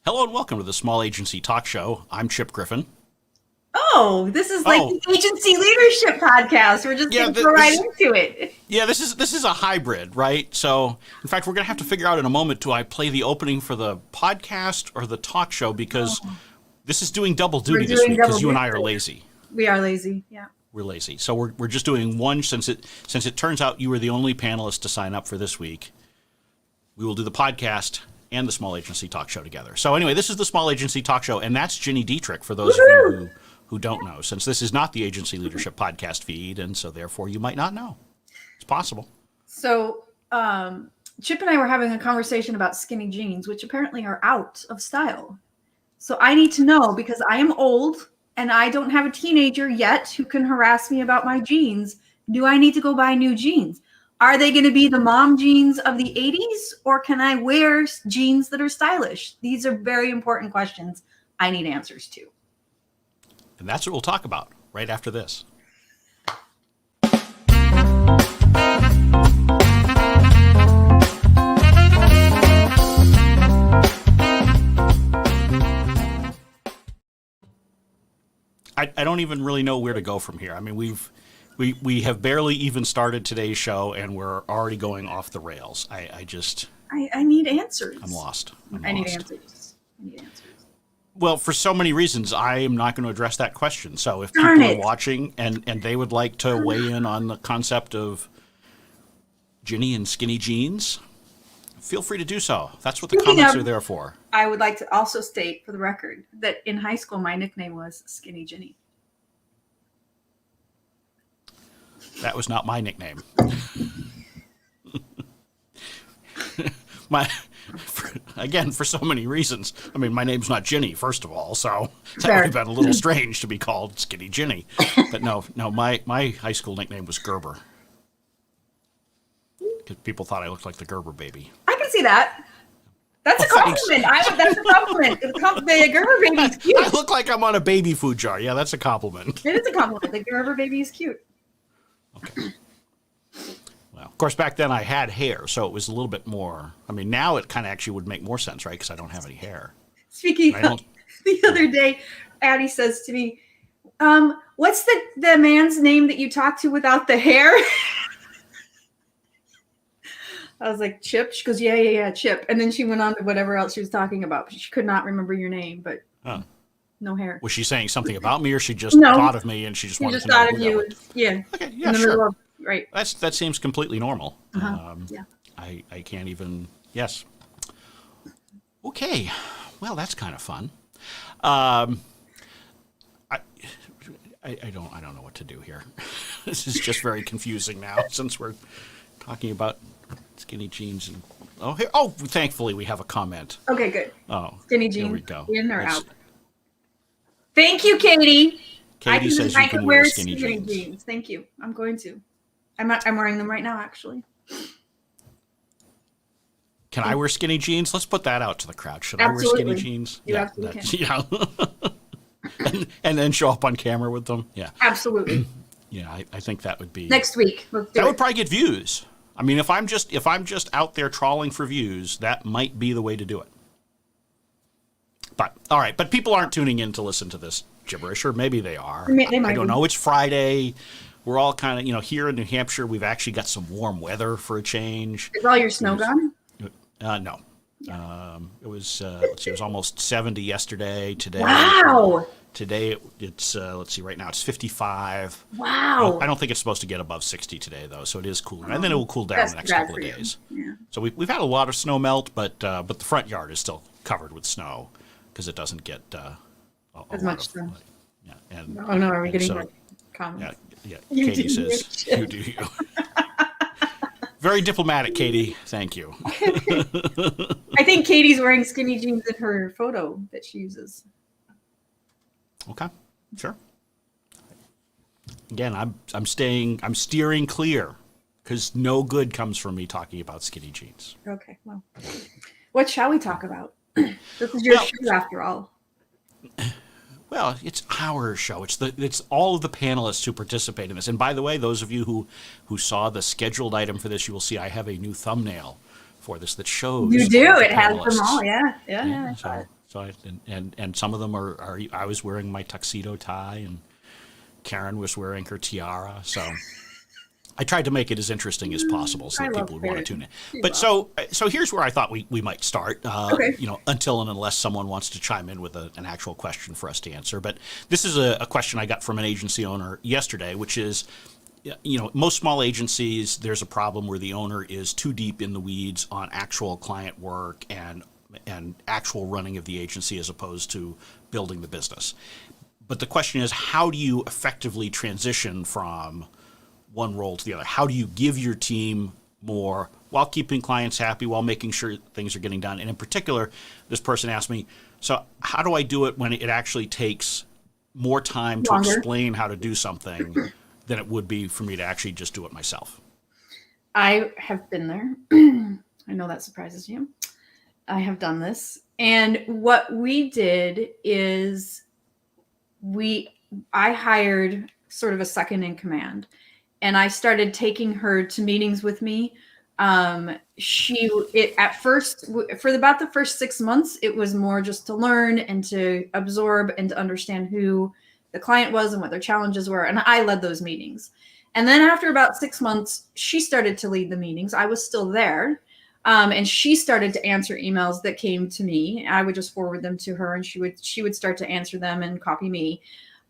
Hello and welcome to the Small Agency Talk Show. I'm Chip Griffin. Oh, this is like the agency leadership podcast. We're just going to go right into it. Yeah, this is a hybrid, right? So, in fact, we're going to have to figure out in a moment, do I play the opening for the podcast or the talk show? Because this is doing double duty this week because you and I are lazy. We are lazy, yeah. We're lazy. So we're just doing one since it turns out you were the only panelist to sign up for this week. We will do the podcast and the Small Agency Talk Show together. So anyway, this is the Small Agency Talk Show, and that's Gini Dietrich for those of you who don't know, since this is not the Agency Leadership Podcast feed, and so therefore you might not know. It's possible. So Chip and I were having a conversation about skinny jeans, which apparently are out of style. So I need to know, because I am old and I don't have a teenager yet who can harass me about my jeans. Do I need to go buy new jeans? Are they going to be the mom jeans of the 80s, or can I wear jeans that are stylish? These are very important questions I need answers to. And that's what we'll talk about right after this. I don't even really know where to go from here. I mean, we have barely even started today's show, and we're already going off the rails. I need answers. I'm lost. I need answers. Well, for so many reasons, I am not going to address that question. So if people are watching and they would like to weigh in on the concept of Gini and skinny jeans, feel free to do so. That's what the comments are there for. I would like to also state for the record that in high school, my nickname was Skinny Gini. That was not my nickname. For so many reasons. I mean, my name's not Ginny, first of all, so that would have been a little strange to be called Skinny Ginny. But no, my high school nickname was Gerber. Because people thought I looked like the Gerber baby. I can see that. That's a compliment. That's a compliment. The Gerber baby is cute. I look like I'm on a baby food jar. Yeah, that's a compliment. It is a compliment. The Gerber baby is cute. Okay. Well, of course, back then I had hair, so it was a little bit more. I mean, now it kind of actually would make more sense, right? Because I don't have any hair. Speaking of, the other day, Addie says to me, what's the man's name that you talk to without the hair? I was like, Chip? She goes, yeah, Chip. And then she went on to whatever else she was talking about. She could not remember your name, but no hair. Was she saying something about me, or she just thought of me and she just wanted to know who that was? Yeah. Okay, yeah, sure. Right. That seems completely normal. Yeah. I can't even. Yes. Okay. Well, that's kind of fun. I don't know what to do here. This is just very confusing now since we're talking about skinny jeans and thankfully we have a comment. Okay, good. Skinny jeans. Here we go. In or out? Thank you, Katie. Katie says you can wear skinny jeans. Thank you. I'm going to. I'm wearing them right now, actually. Can I wear skinny jeans? Let's put that out to the crowd. Should I wear skinny jeans? You absolutely can. Yeah. and then show up on camera with them? Yeah. Absolutely. Yeah, I think that would be next week. That would probably get views. I mean, if I'm just out there trawling for views, that might be the way to do it. But all right, but people aren't tuning in to listen to this gibberish, or maybe they are. I don't know. It's Friday. We're all kind of, here in New Hampshire, we've actually got some warm weather for a change. Is all your snow gone? No. It was it was almost 70 yesterday. Today. Wow. Today it's right now it's 55. Wow. I don't think it's supposed to get above 60 today though, so it is cooler, and then it will cool down the next couple of days. Yeah. So we've had a lot of snow melt, but the front yard is still covered with snow because it doesn't get as much snow. Yeah. And are we getting comments? Yeah. Katie says, "You do you." Very diplomatic, Katie. Thank you. I think Katie's wearing skinny jeans in her photo that she uses. Okay, sure. Again, I'm steering clear because no good comes from me talking about skinny jeans. Okay, well, what shall we talk about? This is your show after all. Well, it's our show. It's all of the panelists who participate in this. And by the way, those of you who saw the scheduled item for this, you will see I have a new thumbnail for this that shows. You do. It has them all. Yeah. So So and some of them are I was wearing my tuxedo tie and Karen was wearing her tiara. So I tried to make it as interesting as possible so I that love people would want to Karen. tune in. She's But awesome. so here's where I thought we might start, Okay. until and unless someone wants to chime in with an actual question for us to answer. But this is a question I got from an agency owner yesterday, which is, most small agencies, there's a problem where the owner is too deep in the weeds on actual client work and actual running of the agency as opposed to building the business. But the question is, how do you effectively transition from one role to the other? How do you give your team more while keeping clients happy, while making sure things are getting done? And in particular, this person asked me, so how do I do it when it actually takes more time to Longer. explain how to do something than it would be for me to actually just do it myself? I have been there. I know that surprises you. I have done this. And what we did is I hired sort of a second in command, and I started taking her to meetings with me. At first, for about the first 6 months, it was more just to learn and to absorb and to understand who the client was and what their challenges were. And I led those meetings. And then after about 6 months, she started to lead the meetings. I was still there. And she started to answer emails that came to me. I would just forward them to her, and she would start to answer them and copy me.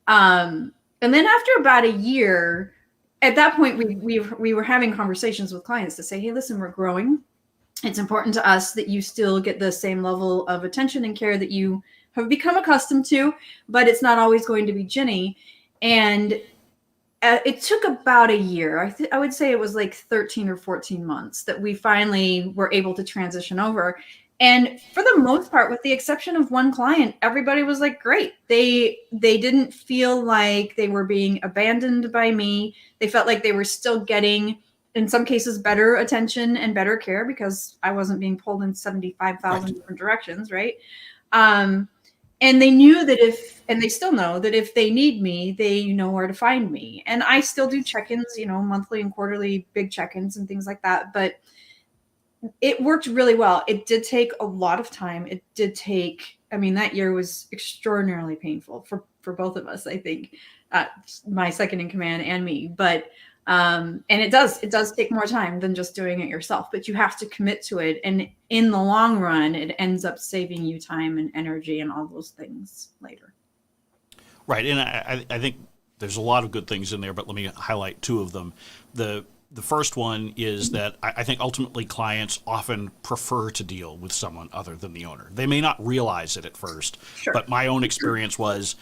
And then after about a year, at that point, we were having conversations with clients to say, hey, listen, we're growing. It's important to us that you still get the same level of attention and care that you have become accustomed to, but it's not always going to be Gini. And it took about a year. I would say it was like 13 or 14 months that we finally were able to transition over. And for the most part, with the exception of one client, everybody was like, great. They didn't feel like they were being abandoned by me. They felt like they were still getting, in some cases, better attention and better care because I wasn't being pulled in 75,000 different directions, right? And they knew that and they still know that if they need me, they know where to find me. And I still do check-ins, monthly and quarterly big check-ins and things like that. But it worked really well. It did take a lot of time. That year was extraordinarily painful for both of us, I think, my second in command and me. But and it does take more time than just doing it yourself, but you have to commit to it. And in the long run, it ends up saving you time and energy and all those things later. Right. And I think there's a lot of good things in there, but let me highlight two of them. The first one is that I think ultimately clients often prefer to deal with someone other than the owner. They may not realize it at first, Sure. but my own experience was,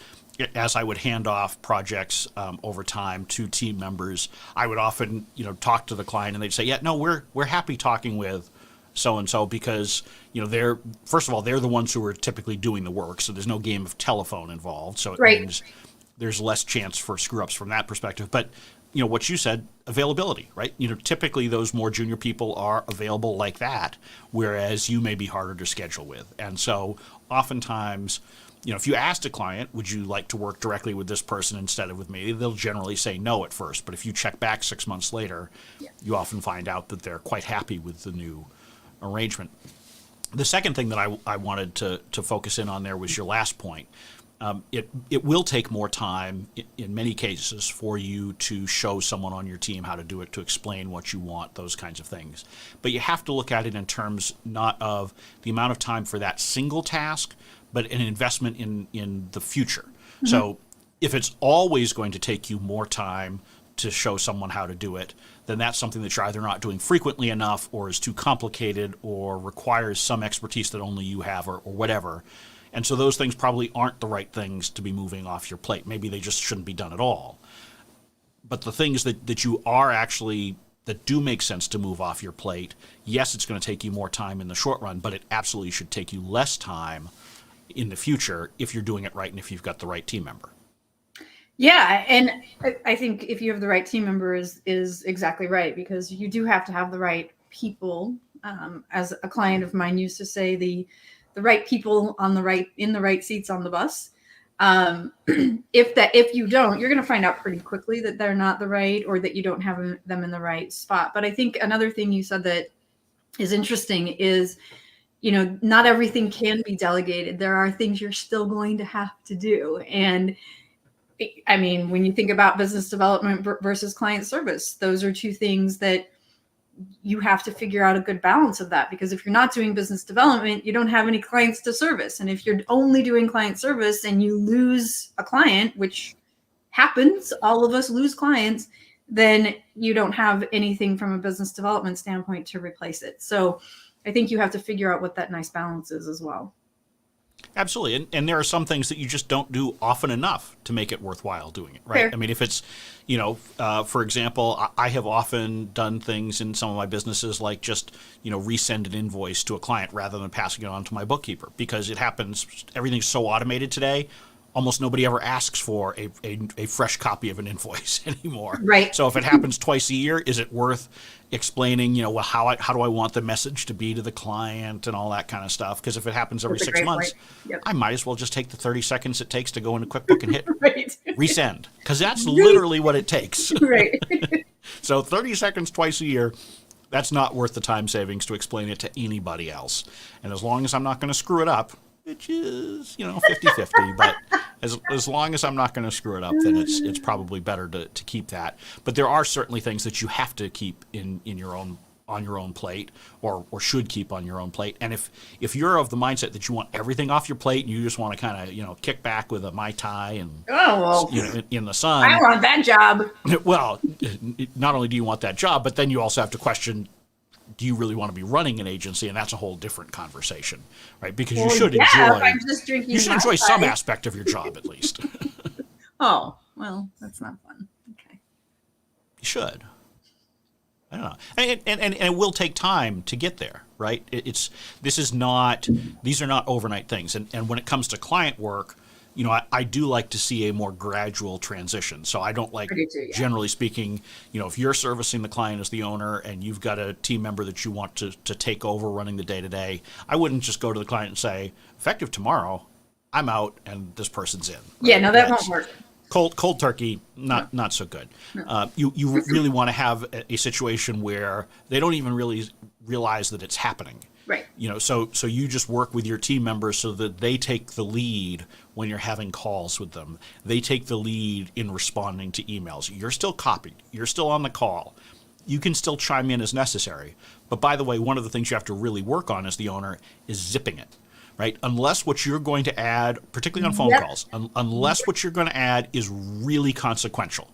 as I would hand off projects over time to team members, I would often, talk to the client and they'd say, yeah, no, we're happy talking with so-and-so because, they're, first of all, they're the ones who are typically doing the work. So there's no game of telephone involved. So it means there's less chance for screw-ups from that perspective. But, what you said, availability, right? Typically those more junior people are available like that, whereas you may be harder to schedule with. And so oftentimes, if you asked a client, would you like to work directly with this person instead of with me? They'll generally say no at first. But if you check back 6 months later, you often find out that they're quite happy with the new arrangement. The second thing that I wanted to focus in on there was your last point. It will take more time in many cases for you to show someone on your team how to do it, to explain what you want, those kinds of things. But you have to look at it in terms not of the amount of time for that single task, but an investment in the future. Mm-hmm. So if it's always going to take you more time to show someone how to do it, then that's something that you're either not doing frequently enough or is too complicated or requires some expertise that only you have or whatever. And so those things probably aren't the right things to be moving off your plate. Maybe they just shouldn't be done at all. But the things that you are actually, that do make sense to move off your plate, yes, it's going to take you more time in the short run, but it absolutely should take you less time in the future if you're doing it right and if you've got the right team member. Yeah, and I think if you have the right team member is exactly right, because you do have to have the right people. As a client of mine used to say, the right people in the right seats on the bus. If you don't, you're going to find out pretty quickly that they're not the right, or that you don't have them in the right spot. But I think another thing you said that is interesting is, not everything can be delegated. There are things you're still going to have to do. And I mean, when you think about business development versus client service, those are two things that you have to figure out a good balance of that, because if you're not doing business development, you don't have any clients to service. And if you're only doing client service and you lose a client, which happens, all of us lose clients, then you don't have anything from a business development standpoint to replace it. So I think you have to figure out what that nice balance is as well. Absolutely. And there are some things that you just don't do often enough to make it worthwhile doing it, right? Fair. I mean, if it's, for example, I have often done things in some of my businesses like just, resend an invoice to a client rather than passing it on to my bookkeeper, because it happens, everything's so automated today. Almost nobody ever asks for a fresh copy of an invoice anymore. Right. So if it happens twice a year, is it worth explaining, how do I want the message to be to the client and all that kind of stuff? Because if it happens every 6 months, Yep. I might as well just take the 30 seconds it takes to go into QuickBook and hit Right. resend, because that's literally what it takes. Right. So 30 seconds twice a year, that's not worth the time savings to explain it to anybody else. And as long as I'm not going to screw it up, which is, 50-50, but as long as I'm not going to screw it up, then it's probably better to keep that. But there are certainly things that you have to keep on your own plate, or should keep on your own plate. And if you're of the mindset that you want everything off your plate and you just want to kind of, kick back with a Mai Tai and in the sun. I want that job. Well, not only do you want that job, but then you also have to question, do you really want to be running an agency? And that's a whole different conversation, right? Because you should enjoy some aspect of your job at least. Oh, well, that's not fun. Okay. You should. I don't know. And it will take time to get there, right? These are not overnight things. And when it comes to client work, I do like to see a more gradual transition. So I don't like, generally speaking, if you're servicing the client as the owner and you've got a team member that you want to take over running the day-to-day, I wouldn't just go to the client and say, effective tomorrow, I'm out and this person's in. Right? Yeah, no, that won't work. Cold turkey, not so good. No. You really want to have a situation where they don't even really realize that it's happening. Right. So you just work with your team members so that they take the lead when you're having calls with them. They take the lead in responding to emails. You're still copied. You're still on the call. You can still chime in as necessary. But by the way, one of the things you have to really work on as the owner is zipping it, right? Unless what you're going to add, particularly on phone calls, unless what you're going to add is really consequential,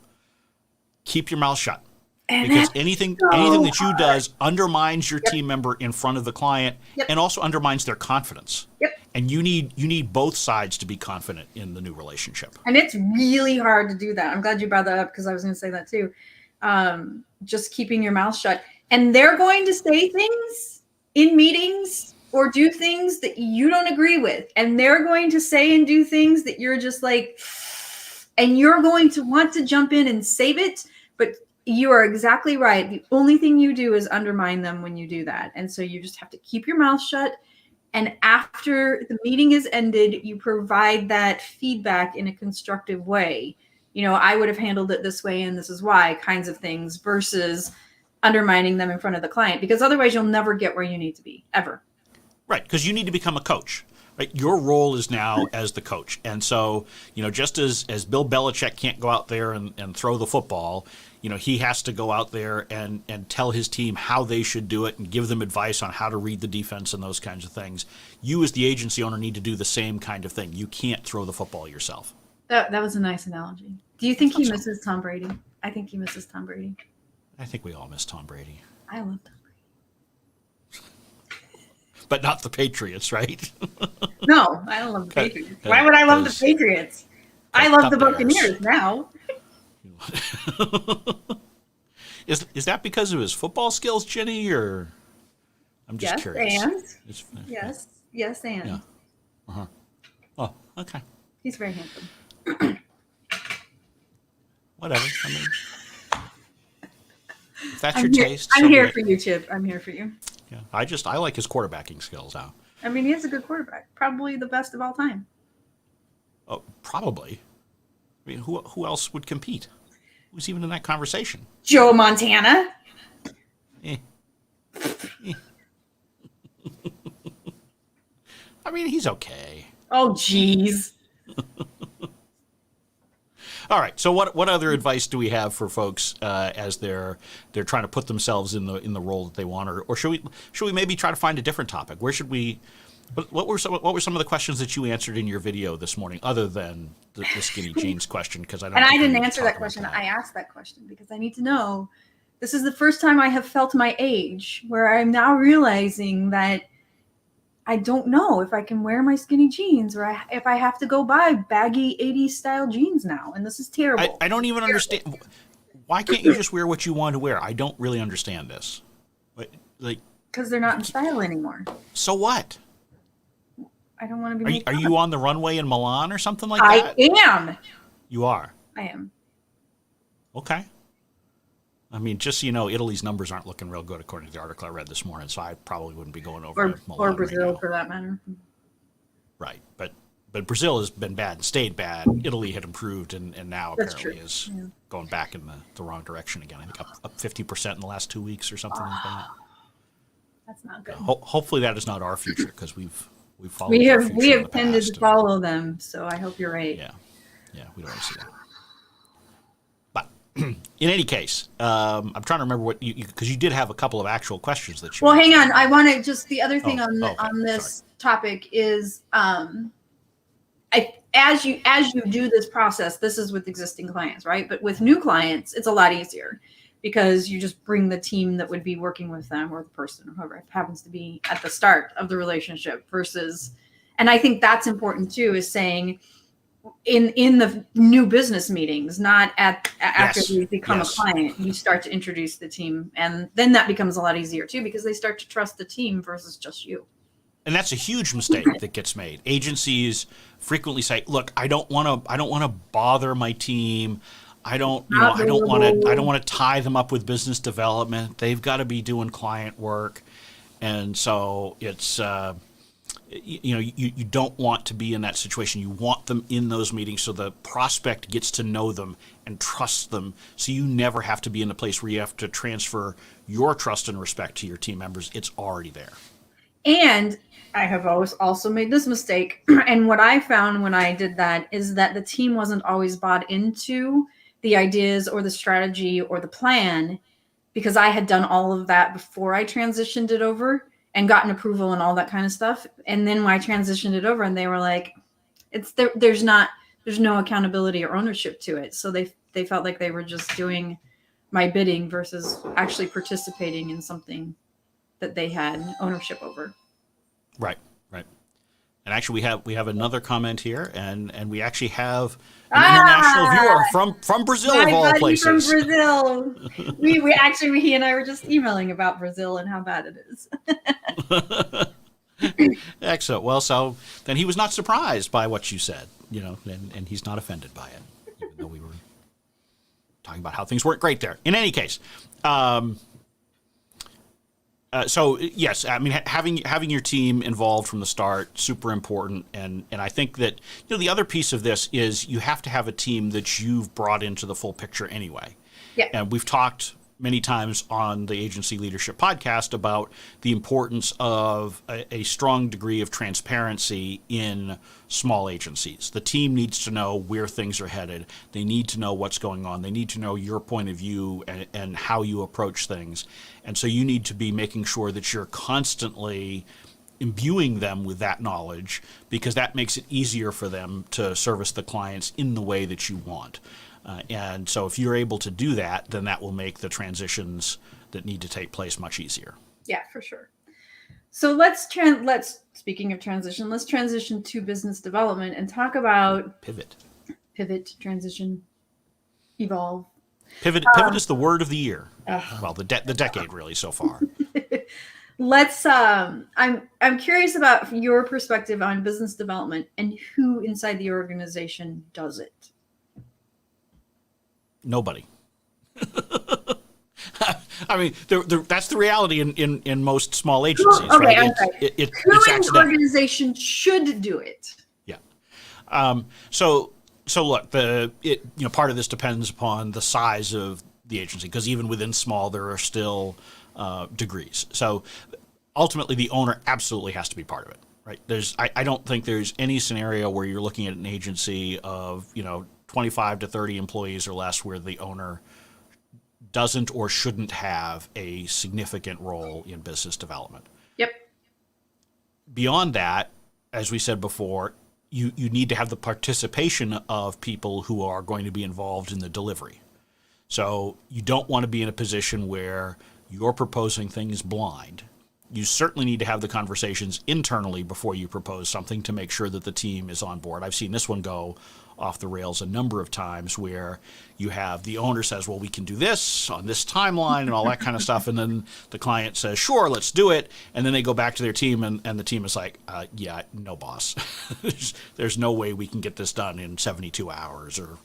keep your mouth shut. Because anything that you does undermines your team member in front of the client and also undermines their confidence. Yep. And you need both sides to be confident in the new relationship. And it's really hard to do that. I'm glad you brought that up because I was going to say that too. Just keeping your mouth shut. And they're going to say things in meetings or do things that you don't agree with. And they're going to say and do things that you're just like, and you're going to want to jump in and save it. But you are exactly right. The only thing you do is undermine them when you do that. And so you just have to keep your mouth shut. And after the meeting is ended, you provide that feedback in a constructive way. I would have handled it this way and this is why kinds of things versus undermining them in front of the client, because otherwise you'll never get where you need to be ever. Right. Because you need to become a coach. Right? Your role is now as the coach. And so, just as Bill Belichick can't go out there and throw the football, he has to go out there and tell his team how they should do it and give them advice on how to read the defense and those kinds of things. You as the agency owner need to do the same kind of thing. You can't throw the football yourself. That was a nice analogy. Do you think he misses Tom Brady? I think he misses Tom Brady. I think we all miss Tom Brady. I love Tom Brady. But not the Patriots, right? No, I don't love the Patriots. Why would I love the Patriots? I love the Buccaneers now. Is that because of his football skills, Ginny, or I'm just curious. Yes, and. Yeah. Uh-huh. Oh, okay. He's very handsome. Whatever. I mean, if that's your taste. I'm here for you, Chip. I'm here for you. Yeah. I like his quarterbacking skills now. I mean, he is a good quarterback. Probably the best of all time. Oh, probably. I mean, who else would compete? Who's even in that conversation? Joe Montana. I mean, he's okay. Oh, geez. All right. So what other advice do we have for folks as they're trying to put themselves in the role that they want, or should we maybe try to find a different topic? Where should we? What were some of the questions that you answered in your video this morning, other than the skinny jeans question? Because I didn't answer that question. I asked that question because I need to know. This is the first time I have felt my age, where I'm now realizing that I don't know if I can wear my skinny jeans, or if I have to go buy baggy 80s style jeans now. And this is terrible. I don't even understand. Why can't you just wear what you want to wear? I don't really understand this. Because they're not in style anymore. So what? I don't want to be. Are you on the runway in Milan or something like that? I am. You are? I am. Okay. I mean, just so you know, Italy's numbers aren't looking real good according to the article I read this morning, so I probably wouldn't be going over to Milan or Brazil right now. for that matter. Right, but Brazil has been bad and stayed bad. Italy had improved and now That's apparently true. is going back in the wrong direction again. I think up 50% in the last 2 weeks or something like that. That's not good. Hopefully that is not our future, because we've followed. We our have future in the tended past, to follow them, so I hope you're right. Yeah, we don't want to see that. But in any case, I'm trying to remember what because you did have a couple of actual questions that you. Well, hang on. I want to just the other thing okay. on this topic is as you do this process, this is with existing clients, right? But with new clients, it's a lot easier because you just bring the team that would be working with them, or the person, or whoever it happens to be at the start of the relationship versus, and I think that's important too, is saying in the new business meetings, not after you become a client, you start to introduce the team, and then that becomes a lot easier too, because they start to trust the team versus just you. And that's a huge mistake that gets made. Agencies frequently say, "Look, I don't want to bother my team. I don't want to tie them up with business development. They've got to be doing client work." And so it's you don't want to be in that situation. You want them in those meetings so the prospect gets to know them and trusts them, so you never have to be in a place where you have to transfer your trust and respect to your team members. It's already there. And I have always also made this mistake. And what I found when I did that is that the team wasn't always bought into the ideas or the strategy or the plan, because I had done all of that before I transitioned it over and gotten approval and all that kind of stuff. And then when I transitioned it over, and they were like, there's no accountability or ownership to it. So they felt like they were just doing my bidding versus actually participating in something that they had ownership over. Right. And actually, we have another comment here, and we actually have an international viewer from Brazil, of all places. From Brazil. He and I were just emailing about Brazil and how bad it is. Excellent. Well, so then he was not surprised by what you said, and he's not offended by it, even though we were talking about how things weren't great there. In any case, so yes, I mean, having your team involved from the start, super important, and I think that the other piece of this is you have to have a team that you've brought into the full picture anyway. Yeah. And we've talked many times on the Agency Leadership Podcast about the importance of a strong degree of transparency in small agencies. The team needs to know where things are headed. They need to know what's going on. They need to know your point of view and how you approach things. And so you need to be making sure that you're constantly imbuing them with that knowledge, because that makes it easier for them to service the clients in the way that you want. And so if you're able to do that, then that will make the transitions that need to take place much easier. Yeah, for sure. So speaking of transition, let's transition to business development and talk about pivot, transition, evolve. Pivot is the word of the year. Well, the decade really so far. Let's. I'm curious about your perspective on business development and who inside the organization does it. Nobody. I mean, that's the reality in most small agencies. Okay, right? I'm sorry. Who in the organization should do it? Yeah. So look, part of this depends upon the size of the agency, because even within small, there are still degrees. So ultimately, the owner absolutely has to be part of it. right? I don't think there's any scenario where you're looking at an agency of, 25 to 30 employees or less where the owner doesn't or shouldn't have a significant role in business development. Yep. Beyond that, as we said before, you need to have the participation of people who are going to be involved in the delivery. So you don't want to be in a position where you're proposing things blind. You certainly need to have the conversations internally before you propose something to make sure that the team is on board. I've seen this one go off the rails a number of times where you have the owner says, well, we can do this on this timeline and all that kind of stuff. And then the client says, sure, let's do it. And then they go back to their team and the team is like, yeah, no, boss. There's no way we can get this done in 72 hours or,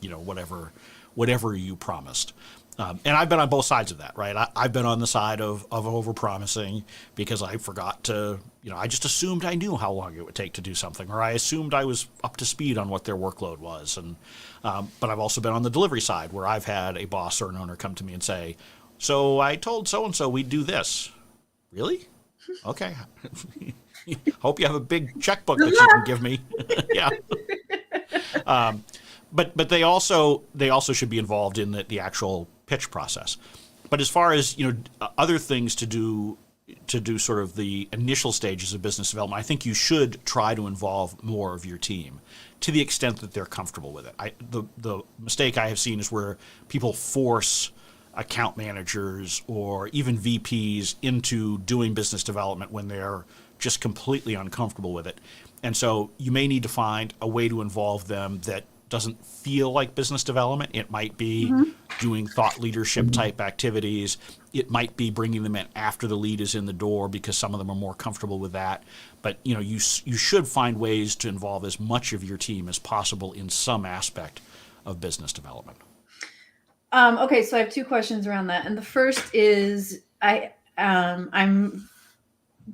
whatever you promised. And I've been on both sides of that, right? I've been on the side of overpromising because I forgot to, I just assumed I knew how long it would take to do something, or I assumed I was up to speed on what their workload was. And but I've also been on the delivery side where I've had a boss or an owner come to me and say, so I told so-and-so we'd do this. Really? Okay. Hope you have a big checkbook that you can give me. Yeah. But they also should be involved in the actual pitch process. But as far as other things to do sort of the initial stages of business development, I think you should try to involve more of your team to the extent that they're comfortable with it. The mistake I have seen is where people force account managers or even VPs into doing business development when they're just completely uncomfortable with it. And so you may need to find a way to involve them that doesn't feel like business development. It might be doing thought leadership type activities. It might be bringing them in after the lead is in the door because some of them are more comfortable with that. But you should find ways to involve as much of your team as possible in some aspect of business development. Okay, so I have two questions around that, and the first is I'm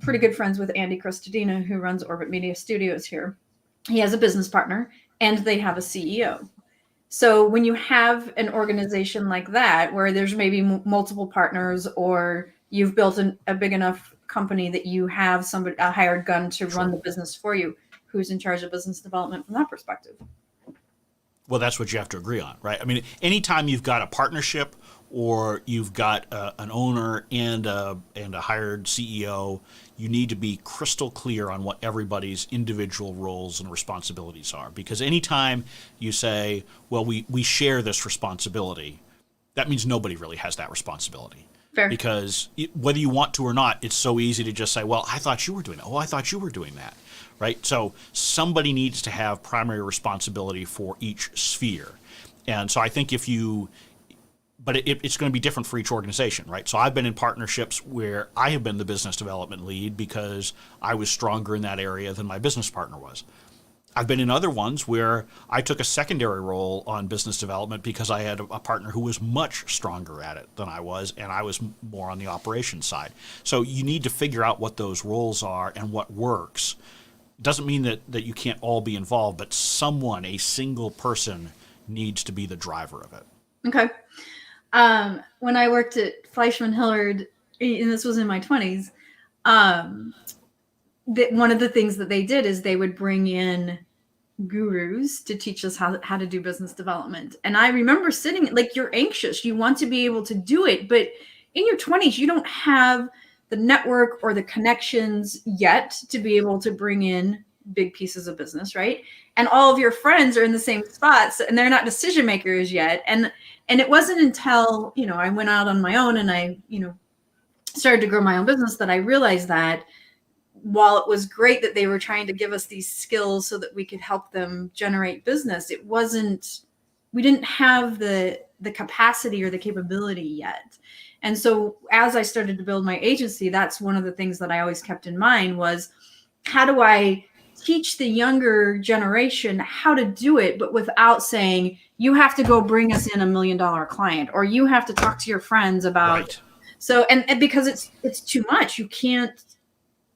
pretty good friends with Andy Crostadina, who runs Orbit Media Studios here. He has a business partner, and they have a CEO. So when you have an organization like that, where there's maybe multiple partners, or you've built a big enough company that you have a hired gun to run the business for you, who's in charge of business development from that perspective? Well, that's what you have to agree on, right? I mean, anytime you've got a partnership or you've got an owner and a hired CEO, you need to be crystal clear on what everybody's individual roles and responsibilities are. Because anytime you say, well, we share this responsibility, that means nobody really has that responsibility. Fair. Because whether you want to or not, it's so easy to just say, well, I thought you were doing that. Oh, I thought you were doing that. Right? So somebody needs to have primary responsibility for each sphere. And so I think it's going to be different for each organization, right? So I've been in partnerships where I have been the business development lead because I was stronger in that area than my business partner was. I've been in other ones where I took a secondary role on business development because I had a partner who was much stronger at it than I was, and I was more on the operations side. So you need to figure out what those roles are and what works. Doesn't mean that you can't all be involved, but a single person needs to be the driver of it. Okay. When I worked at Fleischman Hillard, and this was in my 20s, one of the things that they did is they would bring in gurus to teach us how to do business development. And I remember sitting, like, you're anxious, you want to be able to do it, but in your 20s, you don't have the network or the connections yet to be able to bring in big pieces of business, right? And all of your friends are in the same spots and they're not decision makers yet. And it wasn't until, I went out on my own and I, started to grow my own business that I realized that while it was great that they were trying to give us these skills so that we could help them generate business, we didn't have the capacity or the capability yet. And so as I started to build my agency, that's one of the things that I always kept in mind was, how do I teach the younger generation how to do it, but without saying, you have to go bring us in $1 million client, or you have to talk to your friends about. Right. So, and because it's too much, you can't,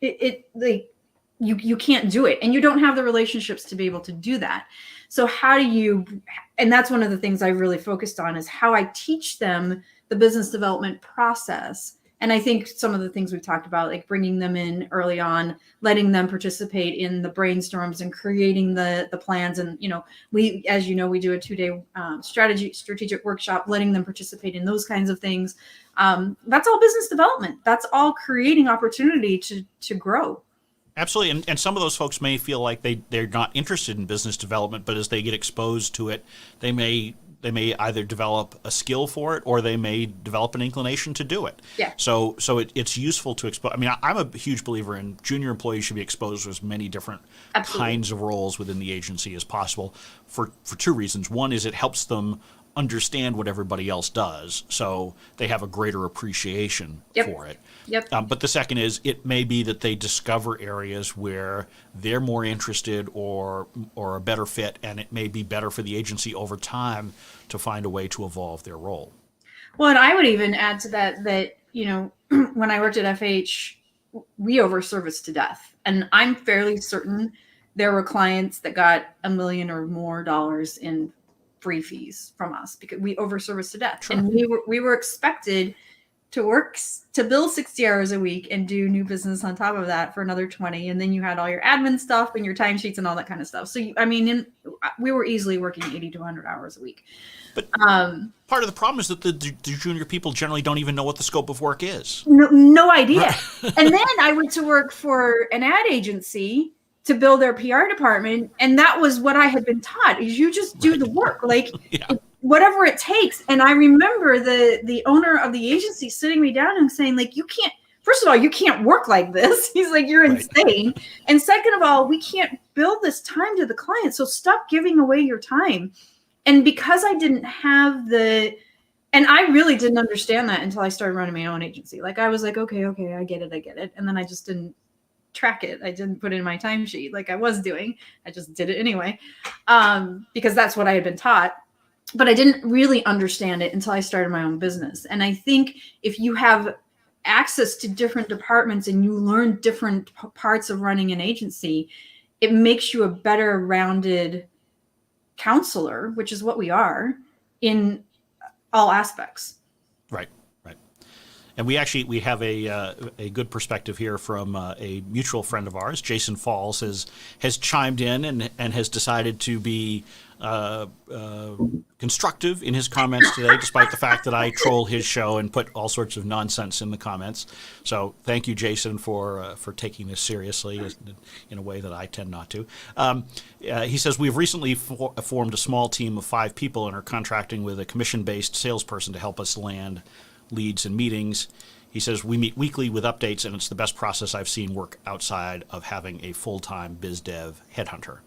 you can't do it, and you don't have the relationships to be able to do that. So how do you, and that's one of the things I really focused on, is how I teach them the business development process And I think some of the things we've talked about, like bringing them in early on, letting them participate in the brainstorms and creating the plans. And, we, as you know, we do a 2-day strategic workshop, letting them participate in those kinds of things. That's all business development. That's all creating opportunity to grow. Absolutely. And some of those folks may feel like they're not interested in business development, but as they get exposed to it, they may either develop a skill for it or they may develop an inclination to do it. Yeah. So it's useful to expose. I mean, I'm a huge believer in junior employees should be exposed to as many different kinds of roles within the agency as possible for two reasons. One is it helps them understand what everybody else does, so they have a greater appreciation for it. Yep. But the second is it may be that they discover areas where they're more interested or a better fit, and it may be better for the agency over time to find a way to evolve their role. Well, and I would even add to that when I worked at FH, we overserviced to death. And I'm fairly certain there were clients that got $1 million or more in free fees from us because we overserviced to death. Sure. And we were expected to bill 60 hours a week and do new business on top of that for another 20. And then you had all your admin stuff and your timesheets and all that kind of stuff. So, we were easily working 80 to 100 hours a week. But part of the problem is that the junior people generally don't even know what the scope of work is. No idea. And then I went to work for an ad agency to build their PR department. And that was what I had been taught is you just do the work, whatever it takes. And I remember the owner of the agency sitting me down and saying, like, first of all, you can't work like this. He's like, you're insane. And second of all, we can't build this time to the client. So stop giving away your time. And because I didn't have and I really didn't understand that until I started running my own agency. Like I was like, okay, I get it. And then I just didn't track it. I didn't put it in my timesheet like I was doing. I just did it anyway, because that's what I had been taught. But I didn't really understand it until I started my own business. And I think if you have access to different departments and you learn different parts of running an agency, it makes you a better rounded counselor, which is what we are in all aspects. Right. And we have a good perspective here from a mutual friend of ours. Jason Falls has chimed in and has decided to be constructive in his comments today, despite the fact that I troll his show and put all sorts of nonsense in the comments. So thank you, Jason, for taking this seriously in a way that I tend not to. He says, we've recently formed a small team of 5 people and are contracting with a commission-based salesperson to help us land leads and meetings. He says, we meet weekly with updates, and it's the best process I've seen work outside of having a full-time biz dev headhunter.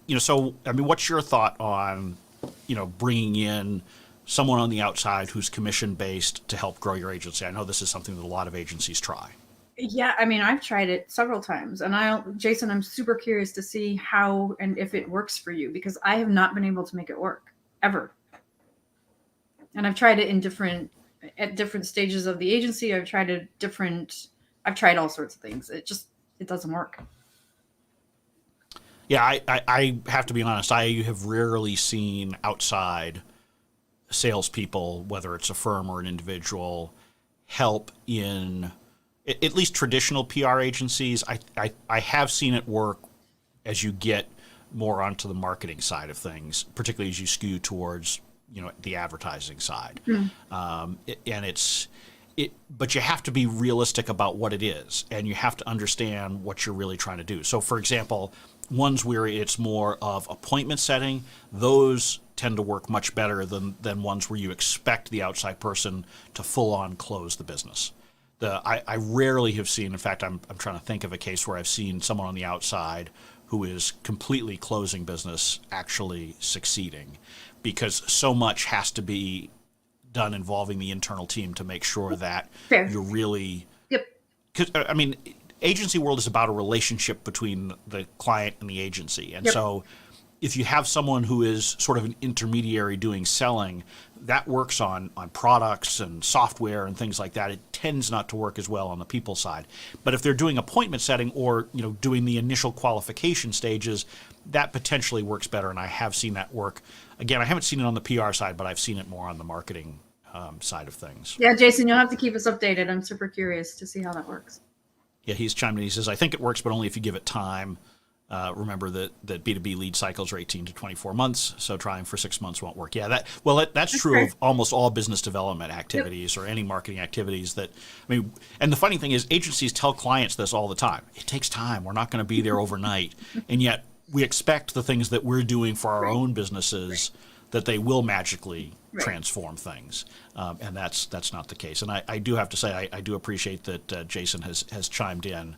What's your thought on, bringing in someone on the outside who's commission-based to help grow your agency? I know this is something that a lot of agencies try. Yeah, I've tried it several times, and Jason, I'm super curious to see how and if it works for you, because I have not been able to make it work ever. And I've tried it at different stages of the agency. I've tried all sorts of things. It doesn't work. Yeah, I have to be honest. I have rarely seen outside salespeople, whether it's a firm or an individual, help in at least traditional PR agencies. I have seen it work as you get more onto the marketing side of things, particularly as you skew towards the advertising side. But you have to be realistic about what it is, and you have to understand what you're really trying to do. So, for example, ones where it's more of appointment setting, those tend to work much better than ones where you expect the outside person to full-on close the business. I rarely have seen, in fact, I'm trying to think of a case where I've seen someone on the outside who is completely closing business actually succeeding, because so much has to be done involving the internal team to make sure that you're really... Yep. Because, agency world is about a relationship between the client and the agency. And so if you have someone who is sort of an intermediary doing selling, that works on products and software and things like that. It tends not to work as well on the people side. But if they're doing appointment setting or doing the initial qualification stages, that potentially works better. And I have seen that work. Again, I haven't seen it on the PR side, but I've seen it more on the marketing side of things. Yeah, Jason, you'll have to keep us updated. I'm super curious to see how that works. Yeah, he's chimed in. He says, I think it works, but only if you give it time. Remember that B2B lead cycles are 18 to 24 months, so trying for 6 months won't work. Yeah, that's true fair. of almost all business development activities or any marketing activities. And the funny thing is, agencies tell clients this all the time. It takes time. We're not going to be there overnight, and yet we expect the things that we're doing for our own businesses that they will magically transform things, and that's not the case. And I do have to say, I do appreciate that Jason has chimed in.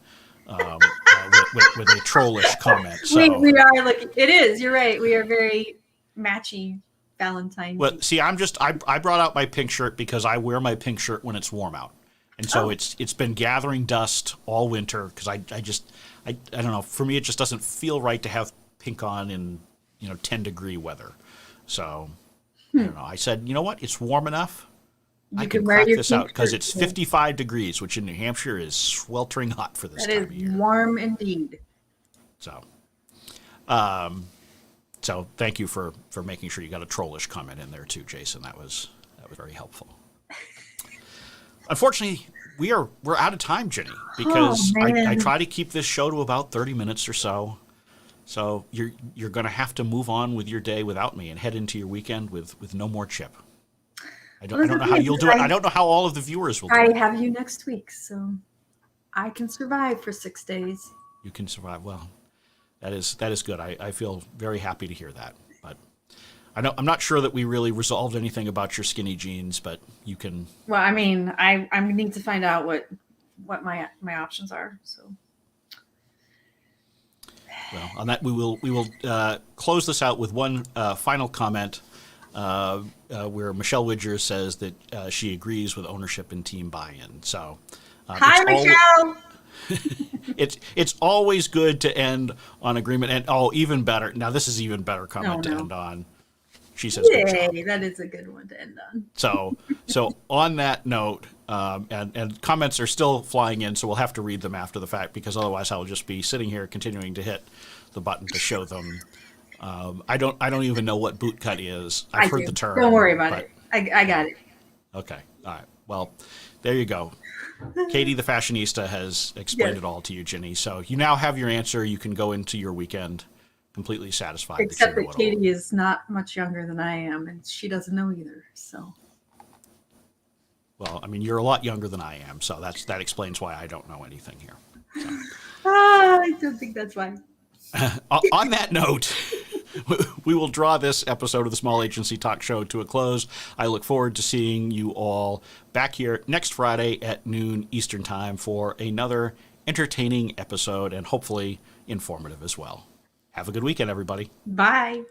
With a trollish comment. So. We are like, it is, you're right. We are very matchy Valentine. Well, see, I brought out my pink shirt because I wear my pink shirt when it's warm out. And so it's been gathering dust all winter because I don't know, for me it just doesn't feel right to have pink on in 10-degree weather. So I don't know. I said, you know what? It's warm enough. I can crack this out because it's 55 degrees, which in New Hampshire is sweltering hot for this time of year. That is warm indeed. So, so thank you for making sure you got a trollish comment in there too, Jason. That was very helpful. Unfortunately, we're out of time, Ginny, because I try to keep this show to about 30 minutes or so. So you're going to have to move on with your day without me and head into your weekend with no more Chip. I don't know how you'll do it. I don't know how all of the viewers will do it. I have you next week, so I can survive for 6 days. You can survive. Well, that is good. I feel very happy to hear that. But I'm not sure that we really resolved anything about your skinny jeans, but you can. Well, I mean, I need to find out what my options are. So. Well, on that we will close this out with one final comment. Where Michelle Widger says that she agrees with ownership and team buy-in. So, hi, Michelle. It's always good to end on agreement, and even better. Now, this is even better comment to end on. She says, "Yay, that is a good one to end on." So on that note, and comments are still flying in, so we'll have to read them after the fact because otherwise I'll just be sitting here continuing to hit the button to show them. I don't even know what bootcut is. I've heard the term. Don't worry about it. I got it. Okay. All right. Well, there you go. Katie, the fashionista, has explained it all to you, Ginny. So you now have your answer. You can go into your weekend completely satisfied. Except that Katie is not much younger than I am, and she doesn't know either. So. Well, I mean, you're a lot younger than I am, so that explains why I don't know anything here. So. I don't think that's why. On that note, we will draw this episode of the Small Agency Talk Show to a close. I look forward to seeing you all back here next Friday at noon Eastern Time for another entertaining episode and hopefully informative as well. Have a good weekend, everybody. Bye.